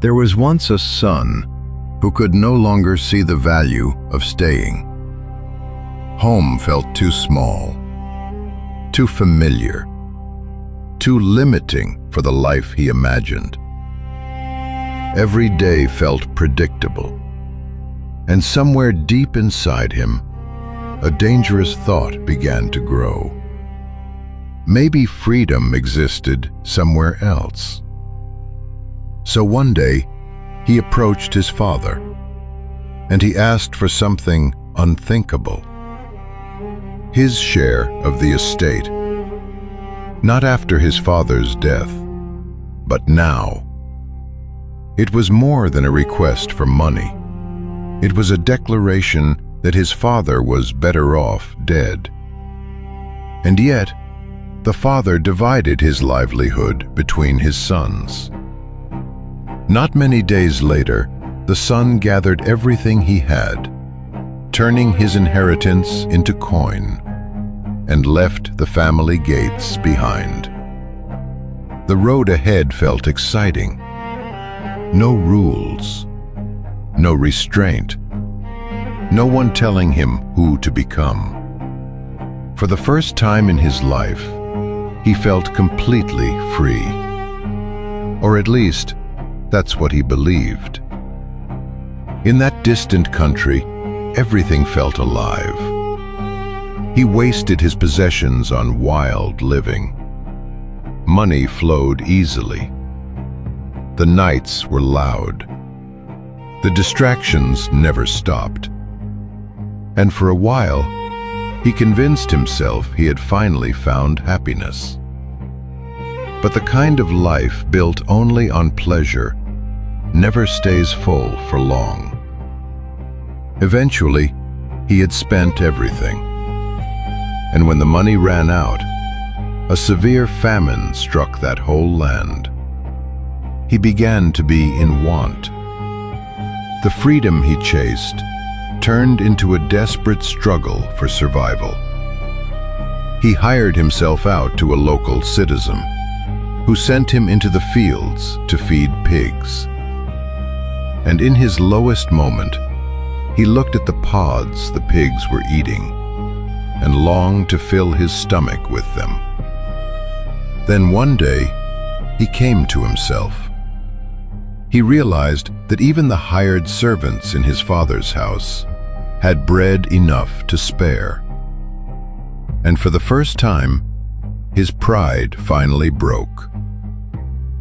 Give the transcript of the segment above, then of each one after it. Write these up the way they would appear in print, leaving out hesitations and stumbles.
There was once a son who could no longer see the value of staying. Home felt too small, too familiar, too limiting for the life he imagined. Every day felt predictable, and somewhere deep inside him, a dangerous thought began to grow. Maybe freedom existed somewhere else. So one day, he approached his father, and he asked for something unthinkable. His share of the estate. Not after his father's death, but now. It was more than a request for money. It was a declaration that his father was better off dead. And yet, the father divided his livelihood between his sons. Not many days later, the son gathered everything he had, turning his inheritance into coin, and left the family gates behind. The road ahead felt exciting. No rules, no restraint, no one telling him who to become. For the first time in his life, he felt completely free. Or at least, that's what he believed. In that distant country, everything felt alive. He wasted his possessions on wild living. Money flowed easily. The nights were loud. The distractions never stopped. And for a while, he convinced himself he had finally found happiness. But the kind of life built only on pleasure never stays full for long. Eventually, he had spent everything. And when the money ran out, a severe famine struck that whole land. He began to be in want. The freedom he chased turned into a desperate struggle for survival. He hired himself out to a local citizen, who sent him into the fields to feed pigs. And in his lowest moment, he looked at the pods the pigs were eating and longed to fill his stomach with them. Then one day, he came to himself. He realized that even the hired servants in his father's house had bread enough to spare. And for the first time, his pride finally broke.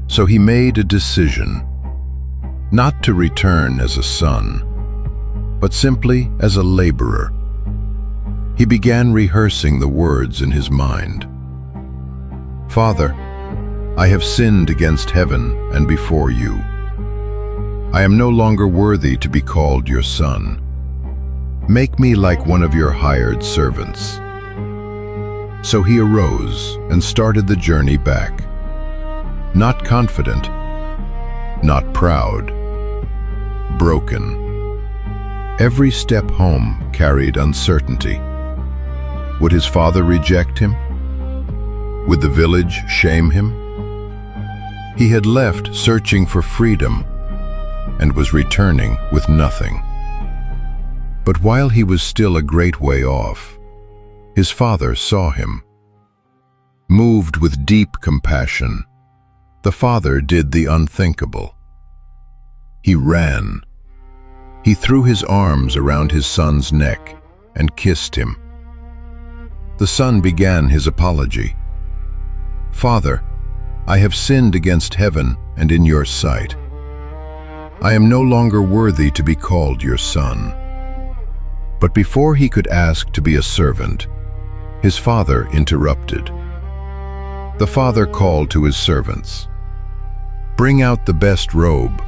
So he made a decision, not to return as a son, but simply as a laborer. He began rehearsing the words in his mind. "Father, I have sinned against heaven and before you. I am no longer worthy to be called your son. Make me like one of your hired servants." So he arose and started the journey back. Not confident, not proud, broken. Every step home carried uncertainty. Would his father reject him? Would the village shame him? He had left searching for freedom and was returning with nothing. But while he was still a great way off, his father saw him. Moved with deep compassion, the father did the unthinkable. He ran. He threw his arms around his son's neck and kissed him. The son began his apology. "Father, I have sinned against heaven and in your sight. I am no longer worthy to be called your son." But before he could ask to be a servant, his father interrupted. The father called to his servants, "Bring out the best robe,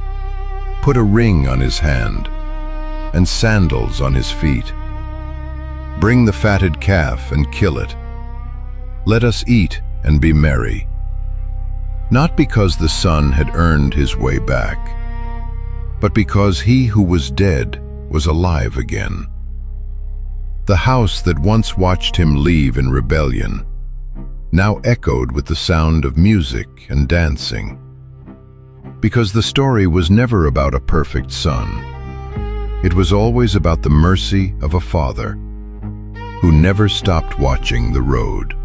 put a ring on his hand, and sandals on his feet. Bring the fatted calf and kill it. Let us eat and be merry." Not because the son had earned his way back, but because he who was dead was alive again. The house that once watched him leave in rebellion now echoed with the sound of music and dancing. Because the story was never about a perfect son. It was always about the mercy of a father who never stopped watching the road.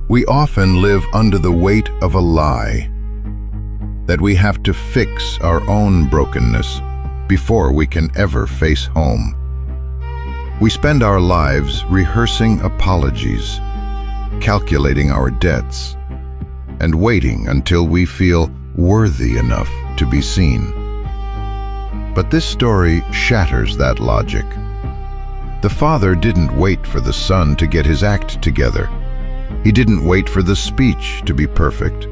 We often live under the weight of a lie that we have to fix our own brokenness before we can ever face home. We spend our lives rehearsing apologies, calculating our debts, and waiting until we feel worthy enough to be seen. But this story shatters that logic. The father didn't wait for the son to get his act together. He didn't wait for the speech to be perfect.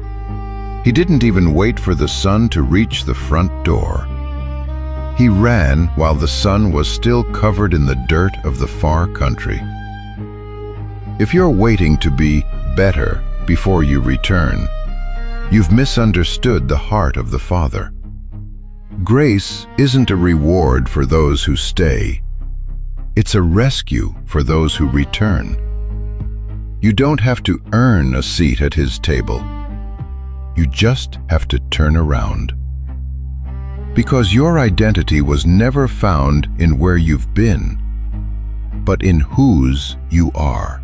He didn't even wait for the son to reach the front door. He ran while the son was still covered in the dirt of the far country. If you're waiting to be better before you return, you've misunderstood the heart of the Father. Grace isn't a reward for those who stay. It's a rescue for those who return. You don't have to earn a seat at His table. You just have to turn around. Because your identity was never found in where you've been, but in whose you are.